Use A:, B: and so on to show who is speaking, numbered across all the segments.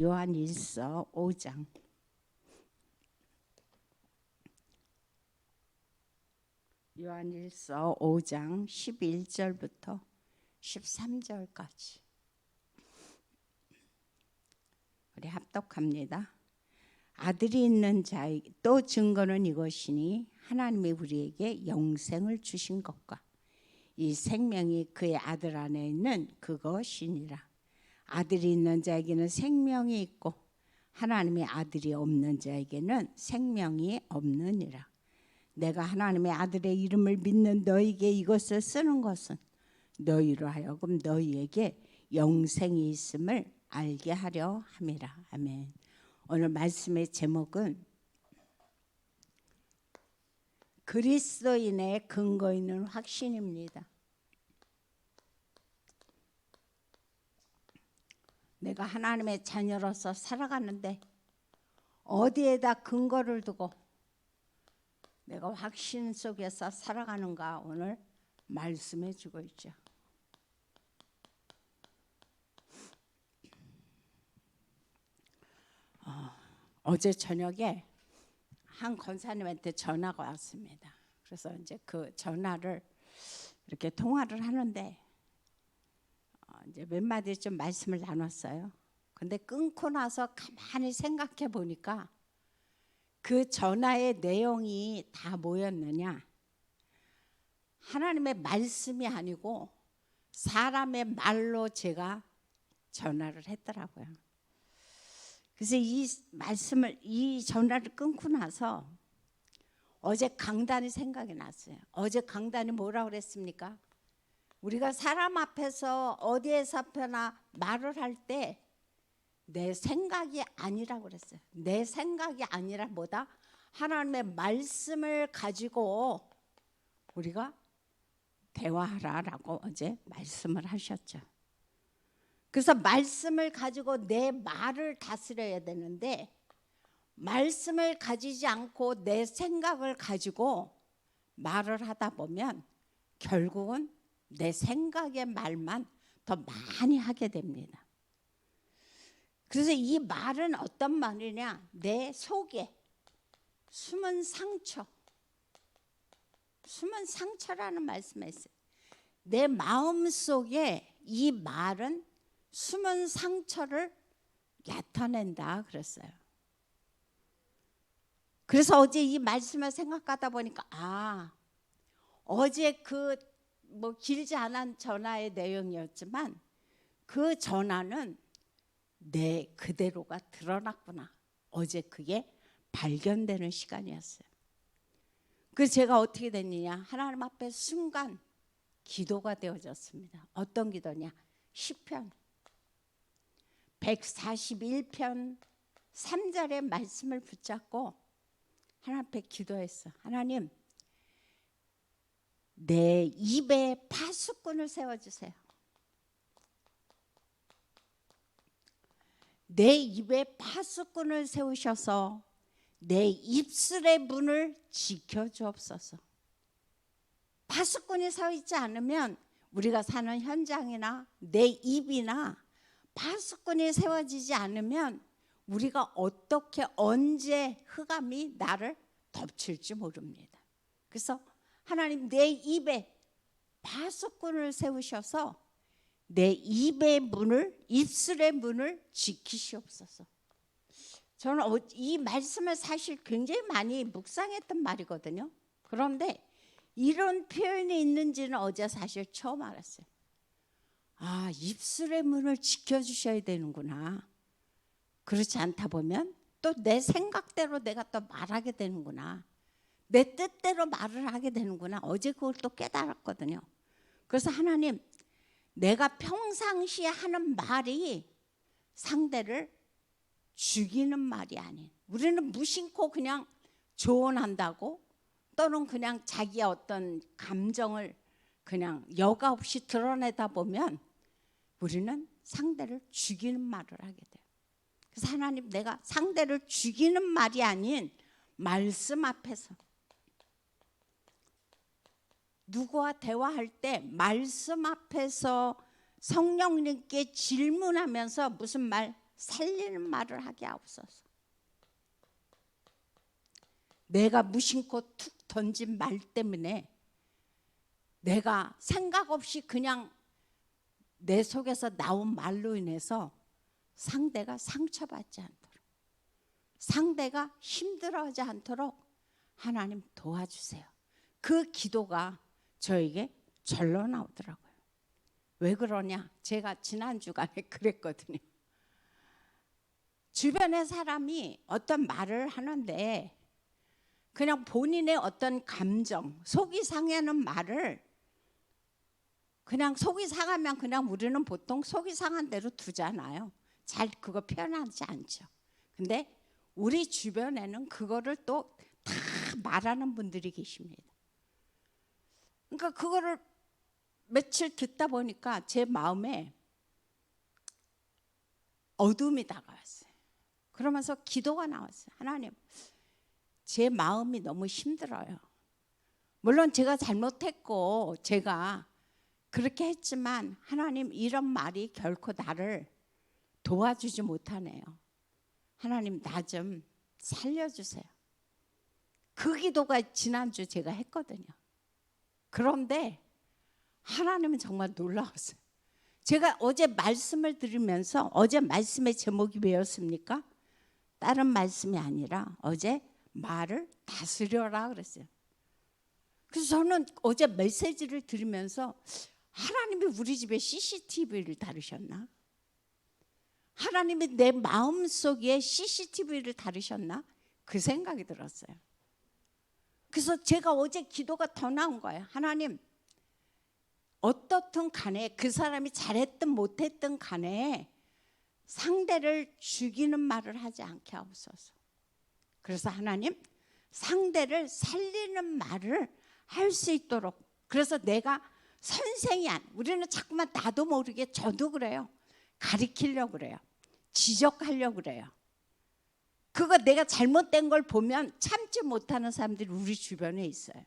A: 요한일서 5장. 요한일서 5장 11절부터 13절까지 우리 합독합니다. 아들이 있는 자의 또 증거는 이것이니 하나님이 우리에게 영생을 주신 것과 이 생명이 그의 아들 안에 있는 그것이니라. 아들이 있는 자에게는 생명이 있고 하나님의 아들이 없는 자에게는 생명이 없느니라. 내가 하나님의 아들의 이름을 믿는 너희에게 이것을 쓰는 것은 너희로 하여금 너희에게 영생이 있음을 알게 하려 함이라. 아멘. 오늘 말씀의 제목은 그리스도인의 근거 있는 확신입니다. 내가 하나님의 자녀로서 살아가는데 어디에다 근거를 두고 내가 확신 속에서 살아가는가 오늘 말씀해 주고 있죠. 어제 저녁에 한 권사님한테 전화가 왔습니다. 그래서 이제 그 전화를 이렇게 통화를 하는데 이제 몇 마디 좀 말씀을 나눴어요. 근데 끊고 나서 가만히 생각해 보니까 그 전화의 내용이 다 뭐였느냐? 하나님의 말씀이 아니고 사람의 말로 제가 전화를 했더라고요. 그래서 이 전화를 끊고 나서 어제 강단이 생각이 났어요. 어제 강단이 뭐라고 그랬습니까? 우리가 사람 앞에서 어디에서나 말을 할 때 내 생각이 아니라고 그랬어요. 내 생각이 아니라 뭐다? 하나님의 말씀을 가지고 우리가 대화하라라고 어제 말씀을 하셨죠. 그래서 말씀을 가지고 내 말을 다스려야 되는데 말씀을 가지지 않고 내 생각을 가지고 말을 하다 보면 결국은 내 생각의 말만 더 많이 하게 됩니다. 그래서 이 말은 어떤 말이냐? 내 속에 숨은 상처, 숨은 상처라는 말씀이 있어요. 내 마음 속에 이 말은 숨은 상처를 나타낸다 그랬어요. 그래서 어제 이 말씀을 생각하다 보니까 어제 그 뭐 길지 않은 전화의 내용이었지만 그 전화는 내 그대로가 드러났구나. 어제 그게 발견되는 시간이었어요. 그래서 제가 어떻게 됐느냐? 하나님 앞에 순간 기도가 되어졌습니다. 어떤 기도냐? 시편 141편 3절의 말씀을 붙잡고 하나님 앞에 기도했어. 하나님, 내 입에 파수꾼을 세워주세요. 내 입에 파수꾼을 세우셔서 내 입술의 문을 지켜주옵소서. 파수꾼이 서 있지 않으면 우리가 사는 현장이나 내 입이나 파수꾼이 세워지지 않으면 우리가 어떻게 언제 흑암이 나를 덮칠지 모릅니다. 그래서 하나님 내 입에 파수꾼을 세우셔서 내 입의 문을, 입술의 문을 지키시옵소서. 저는 이 말씀을 사실 굉장히 많이 묵상했던 말이거든요. 그런데 이런 표현이 있는지는 어제 사실 처음 알았어요. 입술의 문을 지켜주셔야 되는구나. 그렇지 않다 보면 또 내 생각대로 내가 또 말하게 되는구나. 내 뜻대로 말을 하게 되는구나. 어제 그걸 또 깨달았거든요. 그래서 하나님, 내가 평상시에 하는 말이 상대를 죽이는 말이 아닌, 우리는 무심코 그냥 조언한다고 또는 그냥 자기의 어떤 감정을 그냥 여과 없이 드러내다 보면 우리는 상대를 죽이는 말을 하게 돼요. 그래서 하나님, 내가 상대를 죽이는 말이 아닌 말씀 앞에서 누구와 대화할 때 말씀 앞에서 성령님께 질문하면서 무슨 말? 살리는 말을 하게 하옵소서. 내가 무심코 툭 던진 말 때문에 내가 생각 없이 그냥 내 속에서 나온 말로 인해서 상대가 상처받지 않도록, 상대가 힘들어하지 않도록 하나님 도와주세요. 그 기도가 저에게 절로 나오더라고요. 왜 그러냐? 제가 지난 주간에 그랬거든요. 주변의 사람이 어떤 말을 하는데 그냥 본인의 어떤 감정, 속이 상하는 말을 그냥 속이 상하면 그냥 우리는 보통 속이 상한 대로 두잖아요. 잘 그거 표현하지 않죠. 근데 우리 주변에는 그거를 또 다 말하는 분들이 계십니다. 그러니까 그거를 며칠 듣다 보니까 제 마음에 어둠이 다가왔어요. 그러면서 기도가 나왔어요. 하나님, 제 마음이 너무 힘들어요. 물론 제가 잘못했고 제가 그렇게 했지만 하나님, 이런 말이 결코 나를 도와주지 못하네요. 하나님, 나 좀 살려주세요. 그 기도가 지난주 제가 했거든요. 그런데 하나님은 정말 놀라웠어요. 제가 어제 말씀을 들으면서, 어제 말씀의 제목이 뭐였습니까? 다른 말씀이 아니라 어제 말을 다스려라 그랬어요. 그래서 저는 어제 메시지를 들으면서 하나님이 우리 집에 CCTV를 다루셨나? 하나님이 내 마음속에 CCTV를 다루셨나? 그 생각이 들었어요. 그래서 제가 어제 기도가 더 나온 거예요. 하나님, 어떻든 간에 그 사람이 잘했든 못했든 간에 상대를 죽이는 말을 하지 않게 하옵소서. 그래서 하나님, 상대를 살리는 말을 할 수 있도록, 그래서 내가 선생이 우리는 자꾸만 나도 모르게 저도 그래요. 가리키려고 그래요. 지적하려고 그래요. 그거 내가 잘못된 걸 보면 참지 못하는 사람들이 우리 주변에 있어요.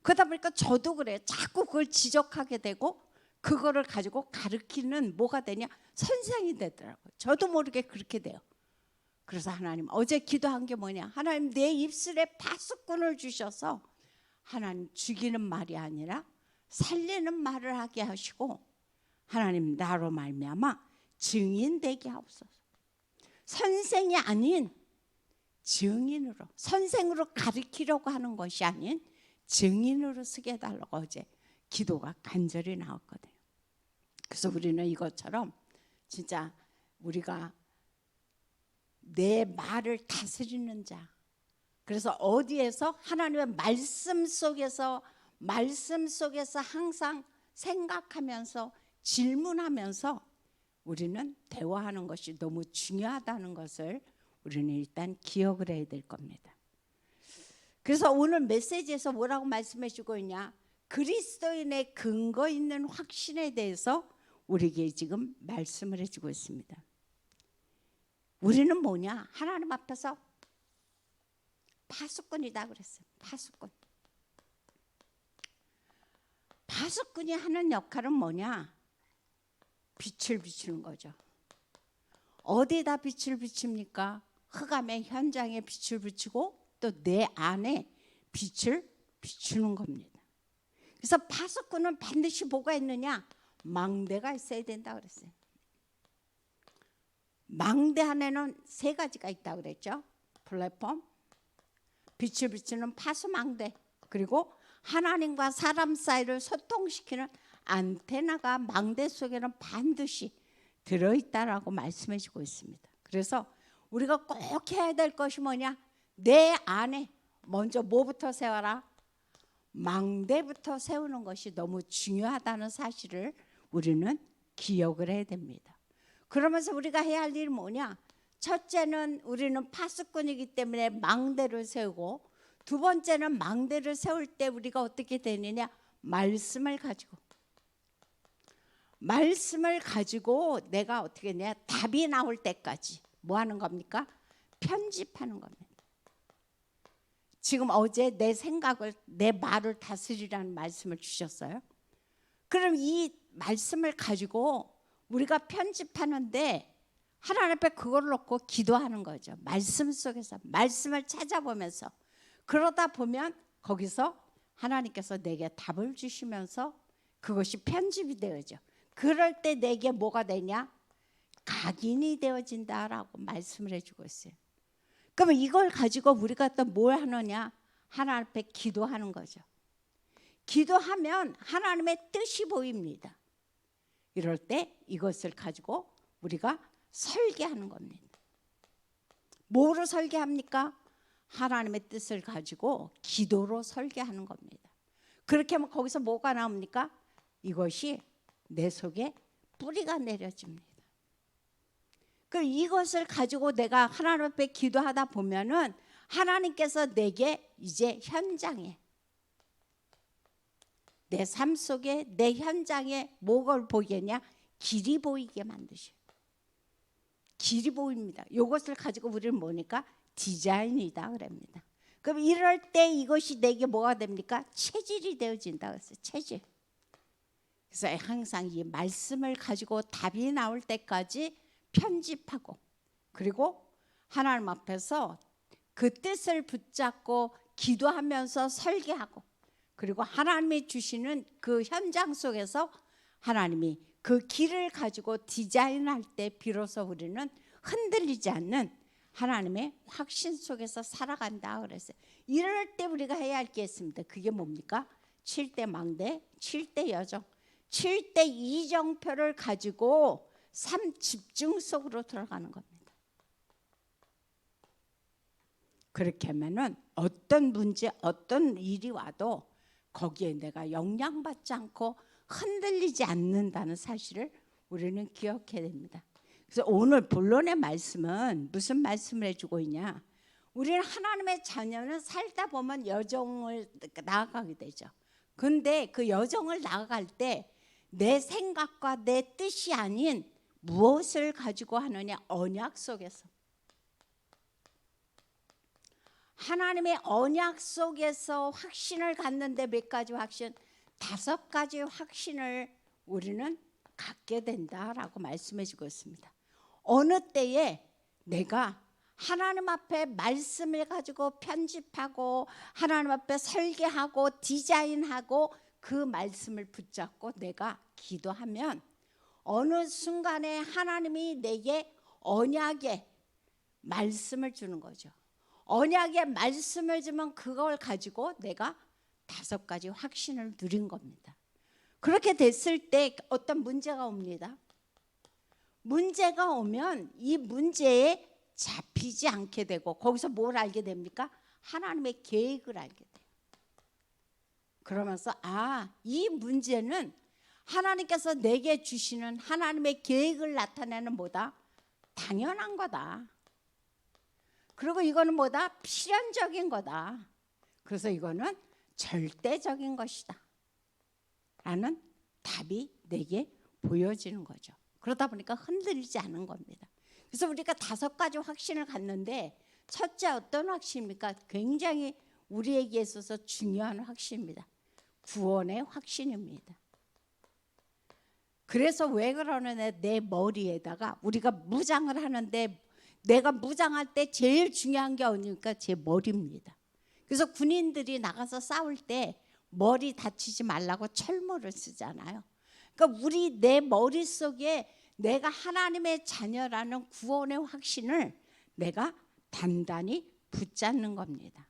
A: 그러다 보니까 저도 그래요. 자꾸 그걸 지적하게 되고 그거를 가지고 가르치는 뭐가 되냐? 선생이 되더라고요. 저도 모르게 그렇게 돼요. 그래서 하나님, 어제 기도한 게 뭐냐? 하나님, 내 입술에 파수꾼을 주셔서 하나님, 죽이는 말이 아니라 살리는 말을 하게 하시고 하나님, 나로 말미암아 증인 되게 하옵소서. 선생이 아닌 증인으로, 선생으로 가르치려고 하는 것이 아닌 증인으로 쓰게 해달라고 어제 기도가 간절히 나왔거든요. 그래서 우리는 이것처럼 진짜 우리가 내 말을 다스리는 자, 그래서 어디에서 하나님의 말씀 속에서 항상 생각하면서 질문하면서 우리는 대화하는 것이 너무 중요하다는 것을 우리는 일단 기억을 해야 될 겁니다. 그래서 오늘 메시지에서 뭐라고 말씀해 주고 있냐? 그리스도인의 근거 있는 확신에 대해서 우리에게 지금 말씀을 해주고 있습니다. 우리는 뭐냐? 하나님 앞에서 파수꾼이다 그랬어요. 파수꾼. 파수꾼이 하는 역할은 뭐냐? 빛을 비추는 거죠. 어디다 빛을 비춥니까? 흑암의 현장에 빛을 비추고 또 내 안에 빛을 비추는 겁니다. 그래서 파수꾼은 반드시 뭐가 있느냐? 망대가 있어야 된다 그랬어요. 망대 안에는 세 가지가 있다고 그랬죠. 플랫폼, 빛을 비추는 파수망대, 그리고 하나님과 사람 사이를 소통시키는 안테나가 망대 속에는 반드시 들어있다라고 말씀해 주고 있습니다. 그래서 우리가 꼭 해야 될 것이 뭐냐? 내 안에 먼저 뭐부터 세워라? 망대부터 세우는 것이 너무 중요하다는 사실을 우리는 기억을 해야 됩니다. 그러면서 우리가 해야 할 일이 뭐냐? 첫째는 우리는 파수꾼이기 때문에 망대를 세우고, 두 번째는 망대를 세울 때 우리가 어떻게 되느냐? 말씀을 가지고 내가 어떻게 했냐? 답이 나올 때까지 뭐 하는 겁니까? 편집하는 겁니다. 지금 어제 내 생각을, 내 말을 다스리라는 말씀을 주셨어요. 그럼 이 말씀을 가지고 우리가 편집하는데 하나님 앞에 그걸 놓고 기도하는 거죠. 말씀 속에서 말씀을 찾아보면서 그러다 보면 거기서 하나님께서 내게 답을 주시면서 그것이 편집이 되어져. 그럴 때 내게 뭐가 되냐? 각인이 되어진다라고 말씀을 해주고 있어요. 그러면 이걸 가지고 우리가 또 뭘 하느냐? 하나님 앞에 기도하는 거죠. 기도하면 하나님의 뜻이 보입니다. 이럴 때 이것을 가지고 우리가 설계하는 겁니다. 뭐로 설계합니까? 하나님의 뜻을 가지고 기도로 설계하는 겁니다. 그렇게 하면 거기서 뭐가 나옵니까? 이것이 내 속에 뿌리가 내려집니다. 그럼 이것을 가지고 내가 하나님 앞에 기도하다 보면은 하나님께서 내게 이제 현장에 내 삶 속에 내 현장에 뭐를 보이겠냐? 길이 보이게 만드셔요. 길이 보입니다. 이것을 가지고 우리는 뭐니까 디자인이다 그럽니다. 그럼 이럴 때 이것이 내게 뭐가 됩니까? 체질이 되어진다 그랬어요. 체질. 그래서 항상 이 말씀을 가지고 답이 나올 때까지 편집하고 그리고 하나님 앞에서 그 뜻을 붙잡고 기도하면서 설계하고 그리고 하나님이 주시는 그 현장 속에서 하나님이 그 길을 가지고 디자인할 때 비로소 우리는 흔들리지 않는 하나님의 확신 속에서 살아간다 그랬어요. 이럴 때 우리가 해야 할 게 있습니다. 그게 뭡니까? 7대 망대, 7대 여정, 7대 이정표를 가지고 삶 집중 속으로 들어가는 겁니다. 그렇게 하면은 어떤 문제, 어떤 일이 와도 거기에 내가 영향받지 않고 흔들리지 않는다는 사실을 우리는 기억해야 됩니다. 그래서 오늘 본론의 말씀은 무슨 말씀을 해주고 있냐? 우리는 하나님의 자녀는 살다 보면 여정을 나아가게 되죠. 근데 그 여정을 나아갈 때 내 생각과 내 뜻이 아닌 무엇을 가지고 하느냐? 언약 속에서. 하나님의 언약 속에서 확신을 갖는데 몇 가지 확신? 5가지 확신을 우리는 갖게 된다라고 말씀해 주고 있습니다. 어느 때에 내가 하나님 앞에 말씀을 가지고 편집하고 하나님 앞에 설계하고 디자인하고 그 말씀을 붙잡고 내가 기도하면 어느 순간에 하나님이 내게 언약의 말씀을 주는 거죠. 언약의 말씀을 주면 그걸 가지고 내가 5가지 확신을 누린 겁니다. 그렇게 됐을 때 어떤 문제가 옵니다. 문제가 오면 이 문제에 잡히지 않게 되고 거기서 뭘 알게 됩니까? 하나님의 계획을 알게 돼요. 그러면서 이 문제는 하나님께서 내게 주시는 하나님의 계획을 나타내는 뭐다? 당연한 거다. 그리고 이거는 뭐다? 필연적인 거다. 그래서 이거는 절대적인 것이다 라는 답이 내게 보여지는 거죠. 그러다 보니까 흔들리지 않은 겁니다. 그래서 우리가 5가지 확신을 갖는데 첫째 어떤 확신입니까? 굉장히 우리에게 있어서 중요한 확신입니다. 구원의 확신입니다. 그래서 왜 그러느냐? 내 머리에다가 우리가 무장을 하는데 내가 무장할 때 제일 중요한 게 어디입니까? 제 머리입니다. 그래서 군인들이 나가서 싸울 때 머리 다치지 말라고 철모를 쓰잖아요. 그러니까 내 머릿속에 내가 하나님의 자녀라는 구원의 확신을 내가 단단히 붙잡는 겁니다.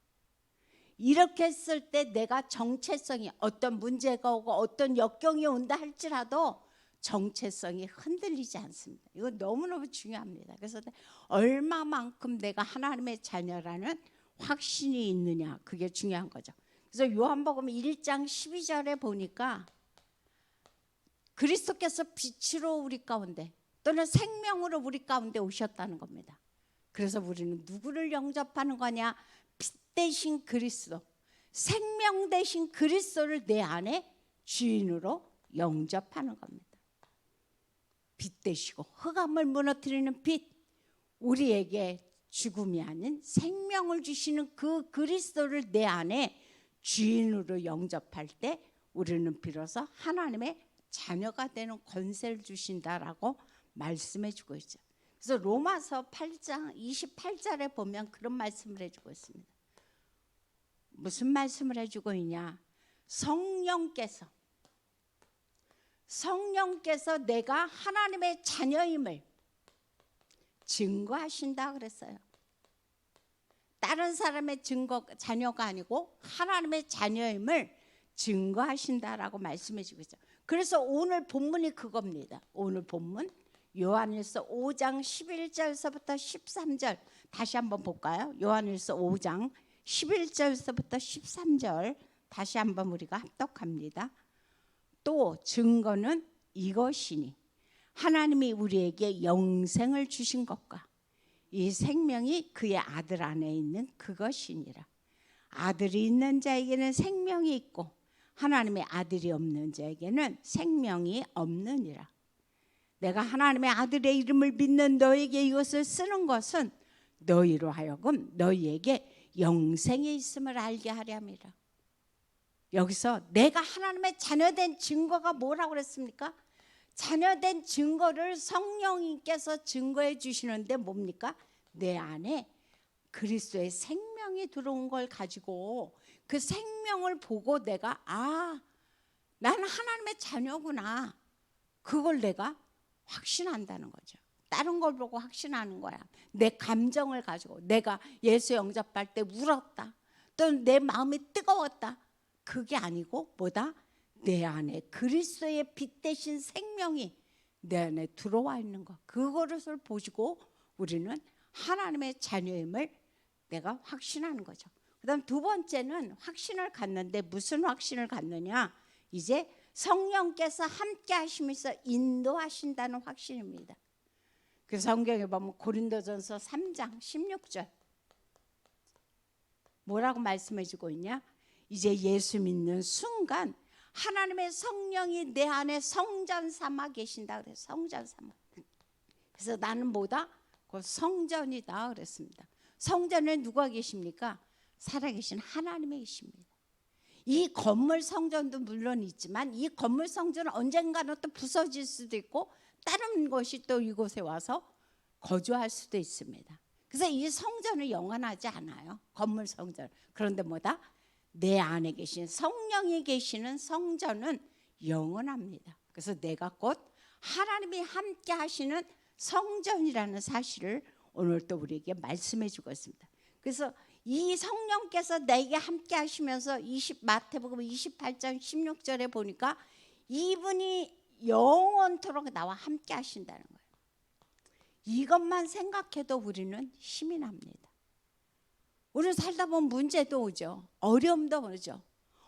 A: 이렇게 했을 때 내가 정체성이 어떤 문제가 오고 어떤 역경이 온다 할지라도 정체성이 흔들리지 않습니다. 이건 너무너무 중요합니다. 그래서 얼마만큼 내가 하나님의 자녀라는 확신이 있느냐, 그게 중요한 거죠. 그래서 요한복음 1장 12절에 보니까 그리스도께서 빛으로 우리 가운데 또는 생명으로 우리 가운데 오셨다는 겁니다. 그래서 우리는 누구를 영접하는 거냐? 빛 대신 그리스도, 생명 대신 그리스도를 내 안에 주인으로 영접하는 겁니다. 빛 되시고 흑암을 무너뜨리는 빛, 우리에게 죽음이 아닌 생명을 주시는 그 그리스도를 내 안에 주인으로 영접할 때 우리는 비로소 하나님의 자녀가 되는 권세를 주신다라고 말씀해 주고 있죠. 그래서 로마서 8장 28절에 보면 그런 말씀을 해주고 있습니다. 무슨 말씀을 해주고 있냐? 성령께서 내가 하나님의 자녀임을 증거하신다 그랬어요. 다른 사람의 자녀가 아니고 하나님의 자녀임을 증거하신다라고 말씀해 주고 있어요. 그래서 오늘 본문이 그겁니다. 오늘 본문 요한일서 5장 11절서부터 13절 다시 한번 볼까요? 요한일서 5장 11절서부터 13절 다시 한번 우리가 합독합니다. 또 증거는 이것이니 하나님이 우리에게 영생을 주신 것과 이 생명이 그의 아들 안에 있는 그것이니라. 아들이 있는 자에게는 생명이 있고 하나님의 아들이 없는 자에게는 생명이 없느니라. 내가 하나님의 아들의 이름을 믿는 너에게 이것을 쓰는 것은 너희로 하여금 너희에게 영생이 있음을 알게 하려 함이라. 여기서 내가 하나님의 자녀된 증거가 뭐라고 그랬습니까? 자녀된 증거를 성령님께서 증거해 주시는데 뭡니까? 내 안에 그리스도의 생명이 들어온 걸 가지고 그 생명을 보고 내가 나는 하나님의 자녀구나. 그걸 내가 확신한다는 거죠. 다른 걸 보고 확신하는 거야. 내 감정을 가지고 내가 예수 영접할 때 울었다. 또 내 마음이 뜨거웠다. 그게 아니고 뭐다? 내 안에 그리스도의 빛 대신 생명이 내 안에 들어와 있는 것. 그것을 보시고 우리는 하나님의 자녀임을 내가 확신하는 거죠. 그다음 두 번째는 확신을 갖는데 무슨 확신을 갖느냐? 이제 성령께서 함께 하시면서 인도하신다는 확신입니다. 그 성경에 보면 고린도전서 3장 16절 뭐라고 말씀해 주고 있냐? 이제 예수 믿는 순간 하나님의 성령이 내 안에 성전 삼아 계신다 그래서 성전 삼아. 그래서 나는 뭐다? 그 성전이다 그랬습니다. 성전에 누가 계십니까? 살아계신 하나님이 계십니다. 이 건물 성전도 물론 있지만 이 건물 성전은 언젠가는 또 부서질 수도 있고 다른 것이 또 이곳에 와서 거주할 수도 있습니다. 그래서 이 성전은 영원하지 않아요. 건물 성전. 그런데 뭐다? 내 안에 계신 성령이 계시는 성전은 영원합니다. 그래서 내가 곧 하나님이 함께 하시는 성전이라는 사실을 오늘 또 우리에게 말씀해 주고 있습니다. 그래서 이 성령께서 내게 함께 하시면서 마태복음 28장 16절에 보니까 이분이 영원토록 나와 함께 하신다는 거예요. 이것만 생각해도 우리는 힘이 납니다. 우리 살다 보면 문제도 오죠. 어려움도 오죠.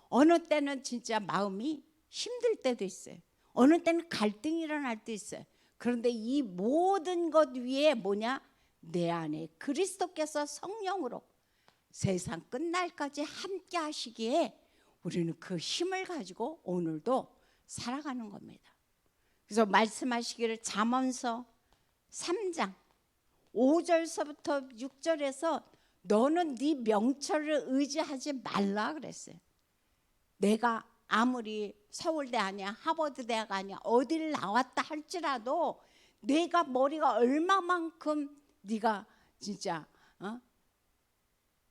A: 어느 때는 진짜 마음이 힘들 때도 있어요. 어느 때는 갈등이 일어날 때도 있어요. 그런데 이 모든 것 위에 뭐냐? 내 안에 그리스도께서 성령으로 세상 끝날까지 함께 하시기에 우리는 그 힘을 가지고 오늘도 살아가는 겁니다. 그래서 말씀하시기를 잠언서 3장 5절서부터 6절에서 너는 네 명철을 의지하지 말라 그랬어요. 내가 아무리 서울대 아니야 하버드대학 아니야 어디를 나왔다 할지라도 내가 머리가 얼마만큼 네가 진짜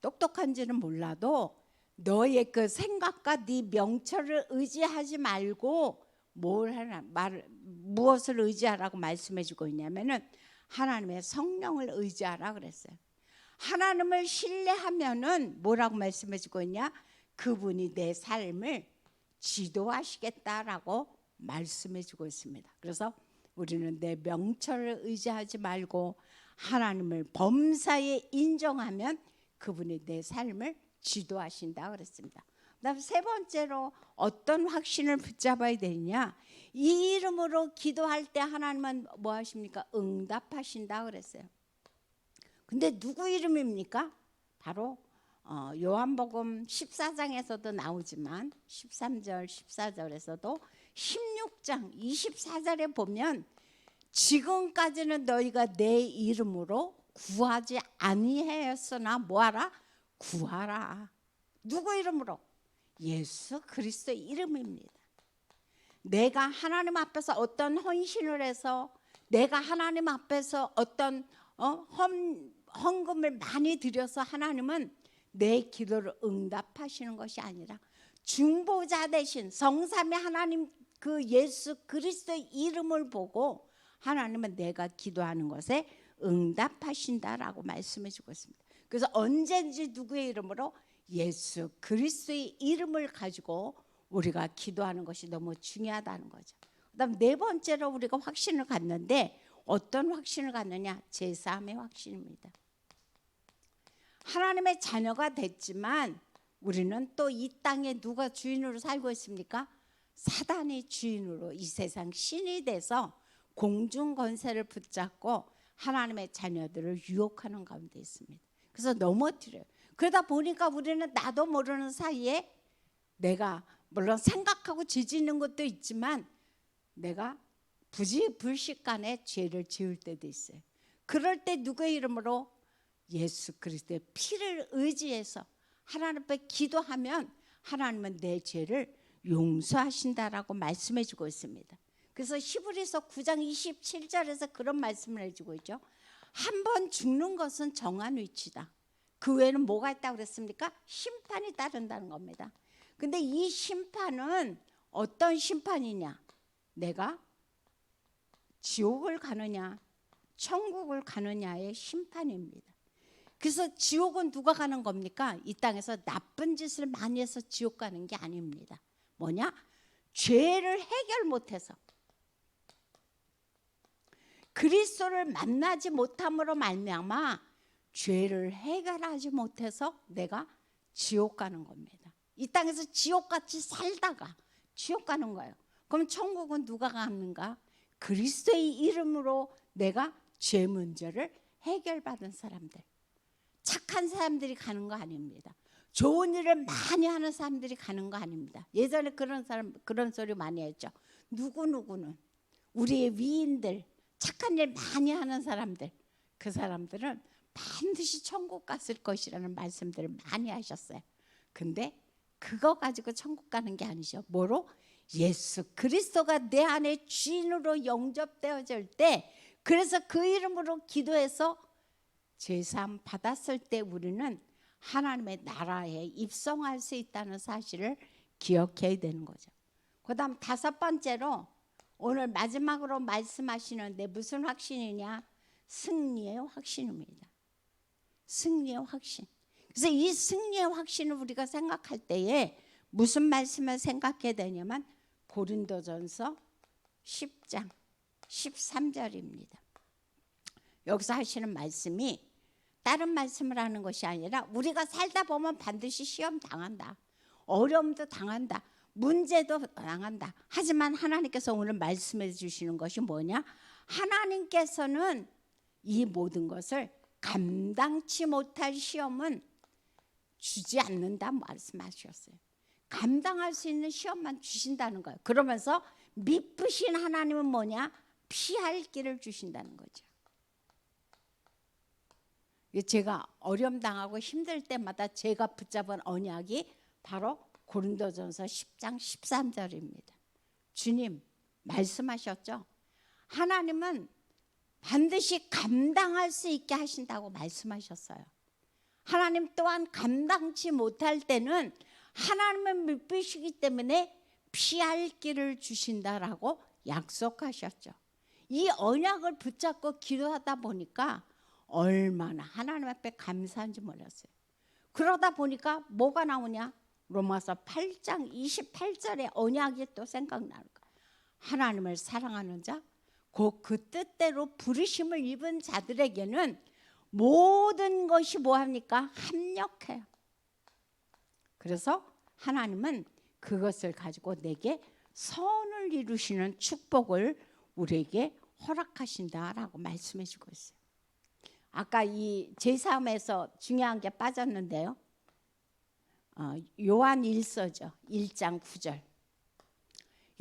A: 똑똑한지는 몰라도 너의 그 생각과 네 명철을 의지하지 말고 무엇을 의지하라고 말씀해 주고 있냐면은 하나님의 성령을 의지하라 그랬어요. 하나님을 신뢰하면은 뭐라고 말씀해 주고 있냐? 그분이 내 삶을 지도하시겠다라고 말씀해 주고 있습니다. 그래서 우리는 내 명철을 의지하지 말고 하나님을 범사에 인정하면 그분이 내 삶을 지도하신다 그랬습니다. 그다음 세 번째로 어떤 확신을 붙잡아야 되느냐? 이 이름으로 기도할 때 하나님은 뭐 하십니까? 응답하신다 그랬어요. 근데 누구 이름입니까? 바로 요한복음 14장에서도 나오지만 13절 14절에서도 16장 24절에 보면 지금까지는 너희가 내 이름으로 구하지 아니하였으나 뭐하라? 구하라. 누구 이름으로? 예수 그리스도의 이름입니다. 내가 하나님 앞에서 어떤 헌신을 해서 내가 하나님 앞에서 어떤 헌금을 많이 드려서 하나님은 내 기도를 응답하시는 것이 아니라 중보자 대신 성삼위 하나님 그 예수 그리스도의 이름을 보고 하나님은 내가 기도하는 것에 응답하신다라고 말씀해 주고 있습니다. 그래서 언제든지 누구의 이름으로 예수 그리스도의 이름을 가지고 우리가 기도하는 것이 너무 중요하다는 거죠. 그다음 네 번째로 우리가 확신을 갖는데 어떤 확신을 갖느냐? 제3의 확신입니다. 하나님의 자녀가 됐지만 우리는 또 이 땅에 누가 주인으로 살고 있습니까? 사단이 주인으로 이 세상 신이 돼서 공중 권세를 붙잡고 하나님의 자녀들을 유혹하는 가운데 있습니다. 그래서 넘어뜨려요. 그러다 보니까 우리는 나도 모르는 사이에 내가 물론 생각하고 죄짓는 것도 있지만 내가 부지불식간에 죄를 지을 때도 있어요. 그럴 때 누구의 이름으로? 예수 그리스도의 피를 의지해서 하나님 앞에 기도하면 하나님은 내 죄를 용서하신다라고 말씀해 주고 있습니다. 그래서 히브리서 9장 27절에서 그런 말씀을 해주고 있죠. 한 번 죽는 것은 정한 위치다. 그 외에는 뭐가 있다고 그랬습니까? 심판이 따른다는 겁니다. 근데 이 심판은 어떤 심판이냐? 내가 지옥을 가느냐 천국을 가느냐의 심판입니다. 그래서 지옥은 누가 가는 겁니까? 이 땅에서 나쁜 짓을 많이 해서 지옥 가는 게 아닙니다. 뭐냐? 죄를 해결 못해서 그리스도를 만나지 못함으로 말미암아 죄를 해결하지 못해서 내가 지옥 가는 겁니다. 이 땅에서 지옥같이 살다가 지옥 가는 거예요. 그럼 천국은 누가 가는가? 그리스도의 이름으로 내가 죄 문제를 해결받은 사람들, 착한 사람들이 가는 거 아닙니다. 좋은 일을 많이 하는 사람들이 가는 거 아닙니다. 예전에 그런 소리 많이 했죠. 누구누구는 우리의 위인들, 착한 일 많이 하는 사람들, 그 사람들은 반드시 천국 갔을 것이라는 말씀들을 많이 하셨어요. 근데 그거 가지고 천국 가는 게 아니죠. 뭐로? 예수 그리스도가 내 안에 주인으로 영접되어질 때, 그래서 그 이름으로 기도해서 제사함 받았을 때 우리는 하나님의 나라에 입성할 수 있다는 사실을 기억해야 되는 거죠. 그 다음 다섯 번째로 오늘 마지막으로 말씀하시는데 무슨 확신이냐? 승리의 확신입니다. 승리의 확신. 그래서 이 승리의 확신을 우리가 생각할 때에 무슨 말씀을 생각해야 되냐면 고린도전서 10장 13절입니다. 여기서 하시는 말씀이 다른 말씀을 하는 것이 아니라 우리가 살다 보면 반드시 시험 당한다. 어려움도 당한다. 문제도 당한다. 하지만 하나님께서 오늘 말씀해 주시는 것이 뭐냐? 하나님께서는 이 모든 것을 감당치 못할 시험은 주지 않는다 말씀하셨어요. 감당할 수 있는 시험만 주신다는 거예요. 그러면서 미쁘신 하나님은 뭐냐? 피할 길을 주신다는 거죠. 제가 어려움 당하고 힘들 때마다 제가 붙잡은 언약이 바로 고린도전서 10장 13절입니다. 주님 말씀하셨죠. 하나님은 반드시 감당할 수 있게 하신다고 말씀하셨어요. 하나님 또한 감당치 못할 때는 하나님은 미쁘시기 때문에 피할 길을 주신다라고 약속하셨죠. 이 언약을 붙잡고 기도하다 보니까 얼마나 하나님 앞에 감사한지 몰랐어요. 그러다 보니까 뭐가 나오냐? 로마서 8장 28절의 언약이 또 생각나는 거예요. 하나님을 사랑하는 자, 곧 그 뜻대로 부르심을 입은 자들에게는 모든 것이 뭐합니까? 합력해요. 그래서 하나님은 그것을 가지고 내게 선을 이루시는 축복을 우리에게 허락하신다라고 말씀해 주고 있어요. 아까 이 제3에서 중요한 게 빠졌는데요. 요한 1서죠. 1장 9절.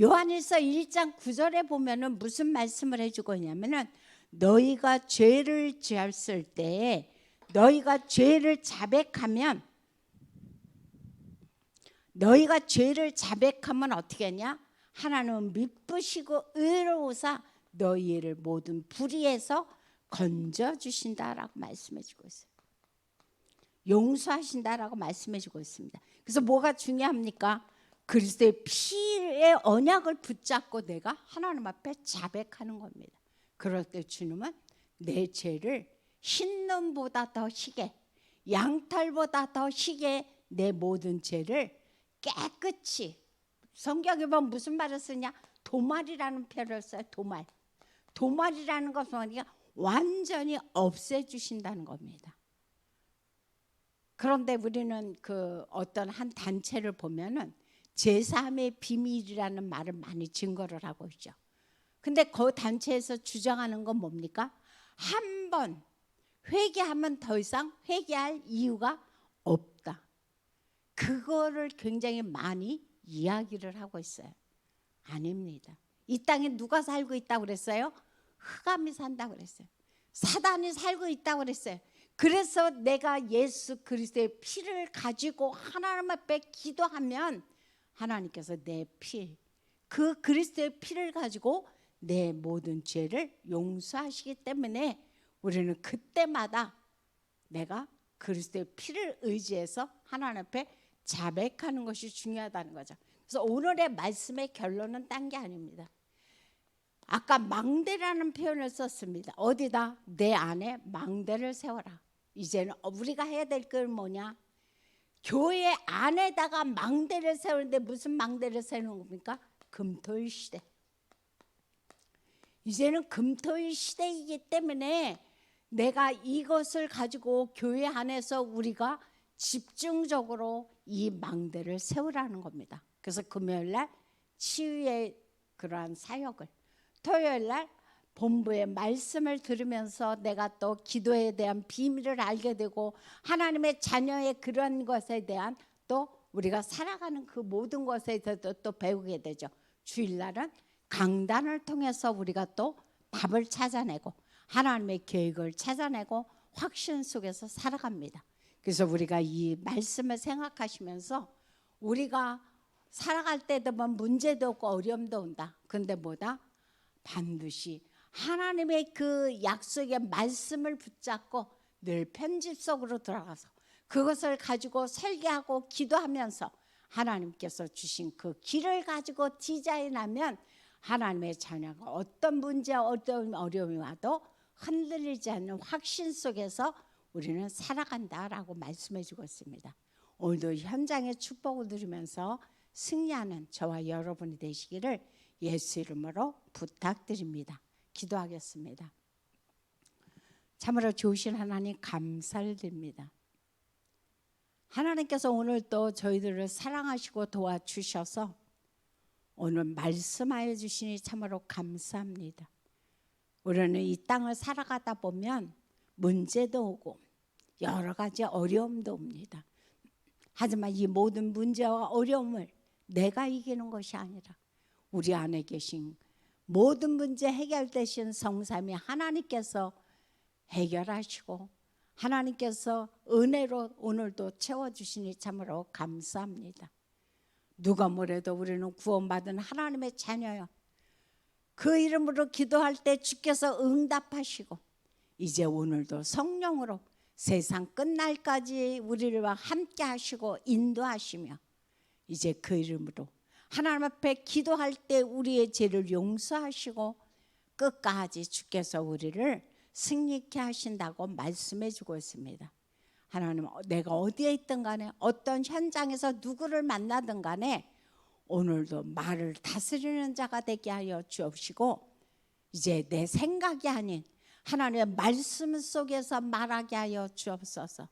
A: 요한 1서 1장 9절에 보면은 무슨 말씀을 해주고 있냐면은 너희가 죄를 지었을 때 너희가 죄를 자백하면 어떻게 하냐? 하나님은 미쁘시고 의로우사 너희를 모든 불의에서 건져주신다라고 말씀해주고 있어요. 용서하신다라고 말씀해주고 있습니다. 그래서 뭐가 중요합니까? 그리스도의 피의 언약을 붙잡고 내가 하나님 앞에 자백하는 겁니다. 그럴 때 주님은 내 죄를 흰눈보다 더 희게, 양털보다 더 희게 내 모든 죄를 깨끗이, 성경에 보면 무슨 말을 쓰냐? 도말이라는 표현을 써요. 도말이라는 것은 뭐냐? 완전히 없애주신다는 겁니다. 그런데 우리는 그 어떤 한 단체를 보면은 제3의 비밀이라는 말을 많이 증거를 하고 있죠. 근데 그 단체에서 주장하는 건 뭡니까? 한 번 회개하면 더 이상 회개할 이유가 없다. 그거를 굉장히 많이 이야기를 하고 있어요. 아닙니다. 이 땅에 누가 살고 있다고 그랬어요? 흑암이 산다고 그랬어요. 사단이 살고 있다고 그랬어요. 그래서 내가 예수 그리스도의 피를 가지고 하나님 앞에 기도하면 하나님께서 내 피, 그 그리스도의 피를 가지고 내 모든 죄를 용서하시기 때문에 우리는 그때마다 내가 그리스도의 피를 의지해서 하나님 앞에 자백하는 것이 중요하다는 거죠. 그래서 오늘의 말씀의 결론은 딴 게 아닙니다. 아까 망대라는 표현을 썼습니다. 어디다? 내 안에 망대를 세워라. 이제는 우리가 해야 될 건 뭐냐? 교회 안에다가 망대를 세우는데 무슨 망대를 세우는 겁니까? 금토일 시대. 이제는 금토일 시대이기 때문에 내가 이것을 가지고 교회 안에서 우리가 집중적으로 이 망대를 세우라는 겁니다. 그래서 금요일날 치유의 그러한 사역을, 토요일날 본부의 말씀을 들으면서 내가 또 기도에 대한 비밀을 알게 되고 하나님의 자녀의 그런 것에 대한 또 우리가 살아가는 그 모든 것에 대해서 또 배우게 되죠. 주일날은 강단을 통해서 우리가 또 답을 찾아내고 하나님의 계획을 찾아내고 확신 속에서 살아갑니다. 그래서 우리가 이 말씀을 생각하시면서 우리가 살아갈 때 되면 문제도 없고 어려움도 온다. 근데 뭐다? 반드시 하나님의 그 약속의 말씀을 붙잡고 늘 편집 속으로 들어가서 그것을 가지고 설계하고 기도하면서 하나님께서 주신 그 길을 가지고 디자인하면 하나님의 자녀가 어떤 문제와 어떤 어려움이 와도 흔들리지 않는 확신 속에서 우리는 살아간다라고 말씀해 주고 있습니다. 오늘도 현장의 축복을 누리면서 승리하는 저와 여러분이 되시기를 예수 이름으로 부탁드립니다. 기도하겠습니다. 참으로 좋으신 하나님 감사를 드립니다. 하나님께서 오늘 또 저희들을 사랑하시고 도와주셔서 오늘 말씀하여 주시니 참으로 감사합니다. 우리는 이 땅을 살아가다 보면 문제도 오고 여러 가지 어려움도 옵니다. 하지만 이 모든 문제와 어려움을 내가 이기는 것이 아니라 우리 안에 계신 모든 문제 해결되신 성삼위 하나님께서 해결하시고 하나님께서 은혜로 오늘도 채워주시니 참으로 감사합니다. 누가 뭐래도 우리는 구원받은 하나님의 자녀요. 그 이름으로 기도할 때 주께서 응답하시고 이제 오늘도 성령으로 세상 끝날까지 우리와 함께 하시고 인도하시며 이제 그 이름으로 하나님 앞에 기도할 때 우리의 죄를 용서하시고 끝까지 주께서 우리를 승리케 하신다고 말씀해 주고 있습니다. 하나님, 내가 어디에 있든 간에 어떤 현장에서 누구를 만나든 간에 오늘도 말을 다스리는 자가 되게 하여 주옵시고 이제 내 생각이 아닌 하나님의 말씀 속에서 말하게 하여 주옵소서.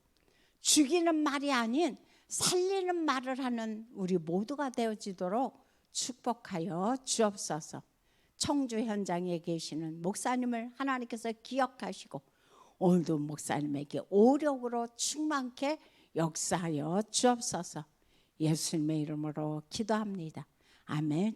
A: 죽이는 말이 아닌 살리는 말을 하는 우리 모두가 되어지도록 축복하여 주옵소서. 청주 현장에 계시는 목사님을 하나님께서 기억하시고 오늘도 목사님에게 오력으로 충만케 역사하여 주옵소서. 예수님의 이름으로 기도합니다. 아멘.